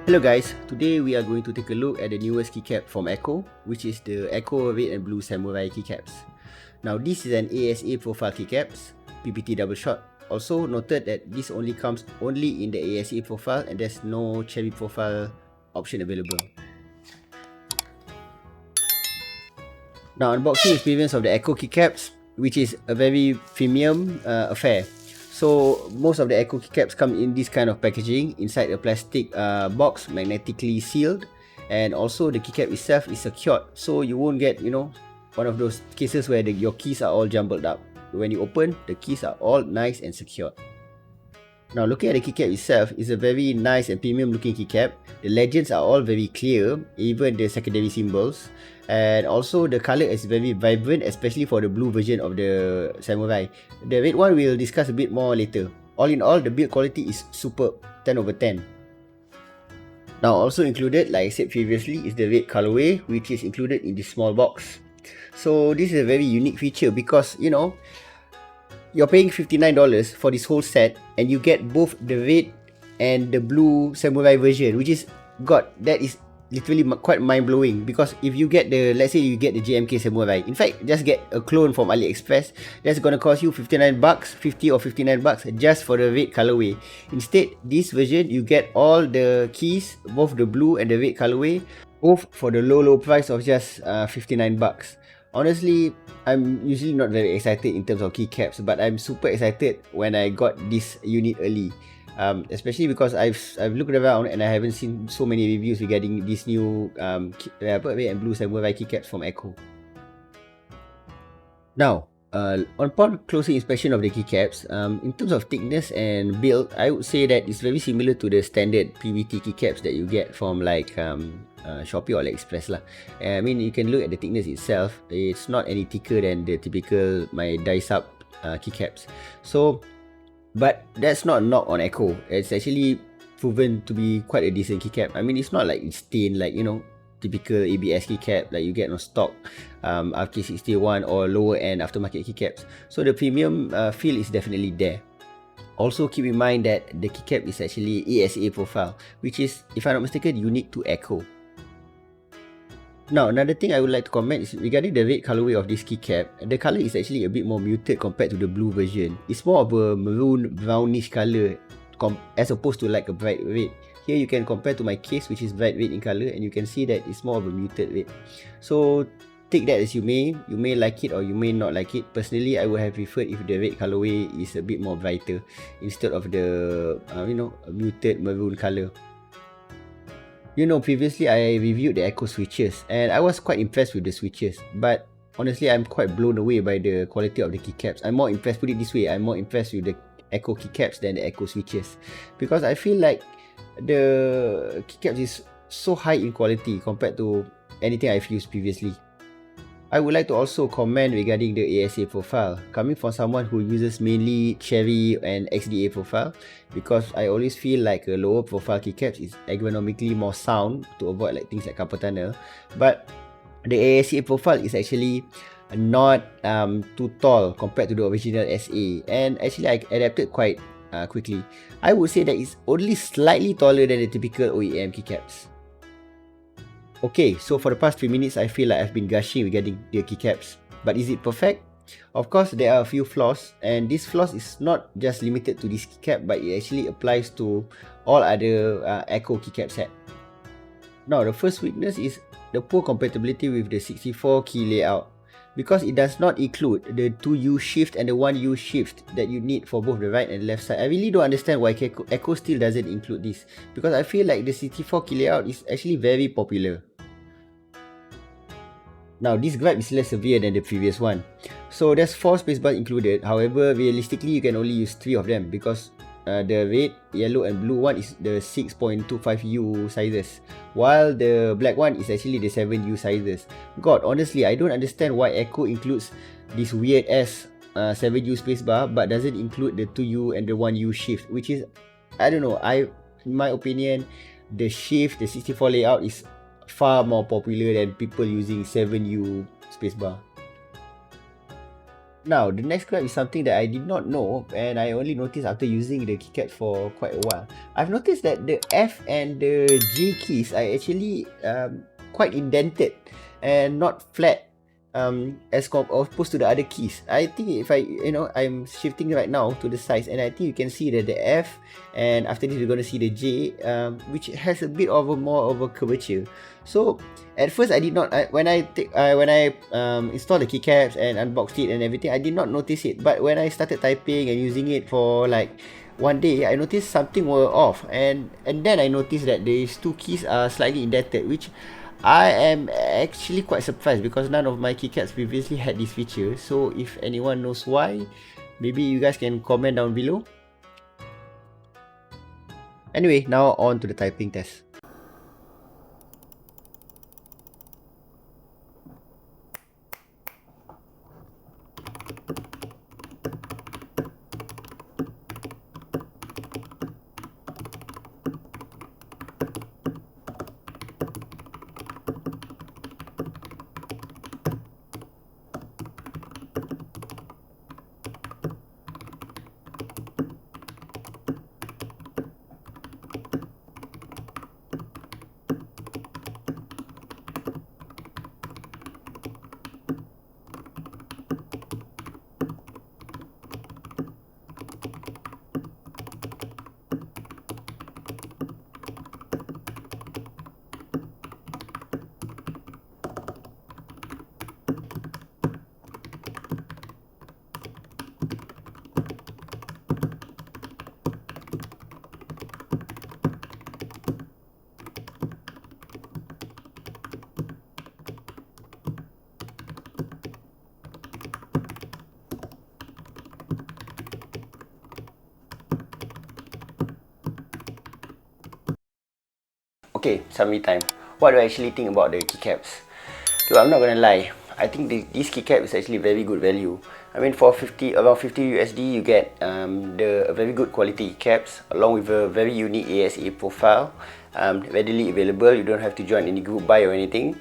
Hello guys, today we are going to take a look at the newest keycap from Akko, which is the Akko Red and Blue Samurai keycaps. Now this is an ASA profile keycaps, PPT double shot. Also noted that this only comes in the ASA profile and there's no cherry profile option available. Now unboxing experience of the Akko keycaps, which is a very premium affair. So most of the Akko keycaps come in this kind of packaging inside a plastic box, magnetically sealed, and also the keycap itself is secured, so you won't get one of those cases where your keys are all jumbled up. When you open, the keys are all nice and secured. Now looking at the keycap itself, is a very nice and premium looking keycap. The legends are all very clear, even the secondary symbols, and also the color is very vibrant, especially for the blue version of the Samurai. The red one we'll discuss a bit more later. All in all, the build quality is superb, 10 over 10. Now also included, like I said previously, is the red colorway, which is included in this small box. So this is a very unique feature because you're paying $59 for this whole set and you get both the red and the blue Samurai version, which is that is literally quite mind-blowing. Because if you get let's say you get the JMK Samurai, in fact just get a clone from AliExpress, that's gonna cost you $59, $50 or $59 just for the red colorway. Instead, this version you get all the keys, both the blue and the red colorway, both for the low price of just $59. Honestly, I'm usually not very excited in terms of keycaps, but I'm super excited when I got this unit early. Especially because I've looked around and I haven't seen so many reviews regarding this new red and blue Samurai keycaps from Akko. Now, upon closer inspection of the keycaps, in terms of thickness and build, I would say that it's very similar to the standard PVT keycaps that you get from like Shopee or AliExpress lah. I mean, you can look at the thickness itself. It's not any thicker than the typical my dice up keycaps. So, but that's not a knock on Akko. It's actually proven to be quite a decent keycap. I mean, it's not like it's thin like typical ABS keycap like you get on stock RK61 or lower end aftermarket keycaps. So the premium feel is definitely there. Also keep in mind that the keycap is actually ASA profile, which is, if I'm not mistaken, unique to Akko. Now, another thing I would like to comment is regarding the red colorway of this keycap. The color is actually a bit more muted compared to the blue version. It's more of a maroon brownish color as opposed to like a bright red. Here you can compare to my case, which is bright red in color, and you can see that it's more of a muted red. So take that as you may like it or you may not like it. Personally, I would have preferred if the red colorway is a bit more brighter instead of the a muted maroon color. Previously I reviewed the Akko switches and I was quite impressed with the switches, but honestly I'm quite blown away by the quality of the keycaps. I'm more impressed with the Akko keycaps than the Akko switches, because I feel like the keycaps is so high in quality compared to anything I've used previously. I would like to also comment regarding the ASA profile, coming from someone who uses mainly cherry and XDA profile, because I always feel like a lower profile keycaps is ergonomically more sound to avoid like things like carpal tunnel. But the ASA profile is actually not too tall compared to the original SA, and actually I adapted quite quickly. I would say that it's only slightly taller than the typical OEM keycaps. Okay, so for the past 3 minutes, I feel like I've been gushing regarding the keycaps. But is it perfect? Of course, there are a few flaws, and this flaws is not just limited to this keycap, but it actually applies to all other Akko keycap set. Now, the first weakness is the poor compatibility with the 64 key layout, because it does not include the 2U shift and the 1U shift that you need for both the right and left side. I really don't understand why Akko still doesn't include this, because I feel like the 64 key layout is actually very popular. Now, this gripe is less severe than the previous one. So there's 4 spacebars included. However, realistically you can only use 3 of them, because the red, yellow and blue one is the 6.25U sizes, while the black one is actually the 7U sizes. God, honestly, I don't understand why Akko includes this weird ass 7U spacebar but doesn't include the 2U and the 1U shift, which is, I don't know, in my opinion, the shift, the 64 layout is far more popular than people using 7U spacebar. Now, the next grab is something that I did not know, and I only noticed after using the keycaps for quite a while. I've noticed that the F and the J keys are actually quite indented and not flat as opposed to the other keys. I think if I'm shifting right now to the sides, and I think you can see that the F, and after this we're going to see the J, which has a bit of a more of a curvature. So at first I did not, when I installed the keycaps and unboxed it and everything, I did not notice it. But when I started typing and using it for like one day, I noticed something were off, and then I noticed that these two keys are slightly indented, which I am actually quite surprised because none of my keycaps previously had this feature. So if anyone knows why, maybe you guys can comment down below. Anyway, now on to the typing test. Okay, summary time. What do I actually think about the keycaps? So I'm not gonna lie, I think this keycap is actually very good value. I mean, for around 50 USD, you get a very good quality keycaps along with a very unique ASA profile, readily available. You don't have to join any group buy or anything.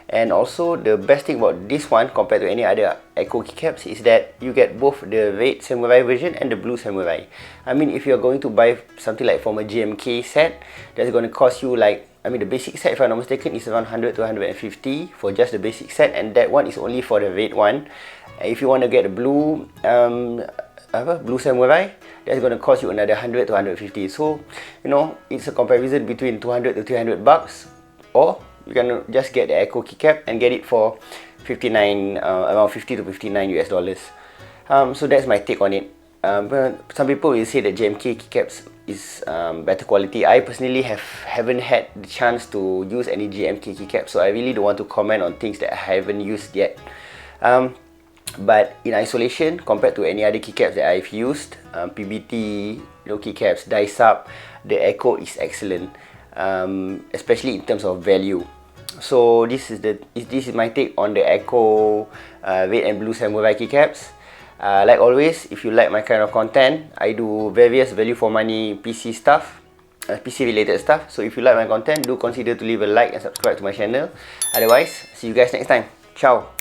And also, the best thing about this one compared to any other Akko keycaps is that you get both the red samurai version and the blue samurai. I mean, if you're going to buy something like from a GMK set, that's going to cost you like, I mean, the basic set, if I'm not mistaken, is around 100 to 150 for just the basic set, and that one is only for the red one. If you want to get the blue blue samurai, that's going to cost you another 100 to 150. So, you know, it's a comparison between 200 to 300 bucks, or you can just get the Akko keycap and get it for 59, around 50 to 59 US dollars. So that's my take on it. Some people will say that JMK keycaps is better quality. I personally haven't had the chance to use any JMK keycaps, so I really don't want to comment on things that I haven't used yet. But in isolation, compared to any other keycaps that I've used, PBT, keycaps, dice up, the Akko is excellent, especially in terms of value. So this is my take on the Akko red and blue samurai keycaps. Like always, if you like my kind of content, I do various value for money PC stuff, PC related stuff. So if you like my content, do consider to leave a like and subscribe to my channel. Otherwise, see you guys next time. Ciao.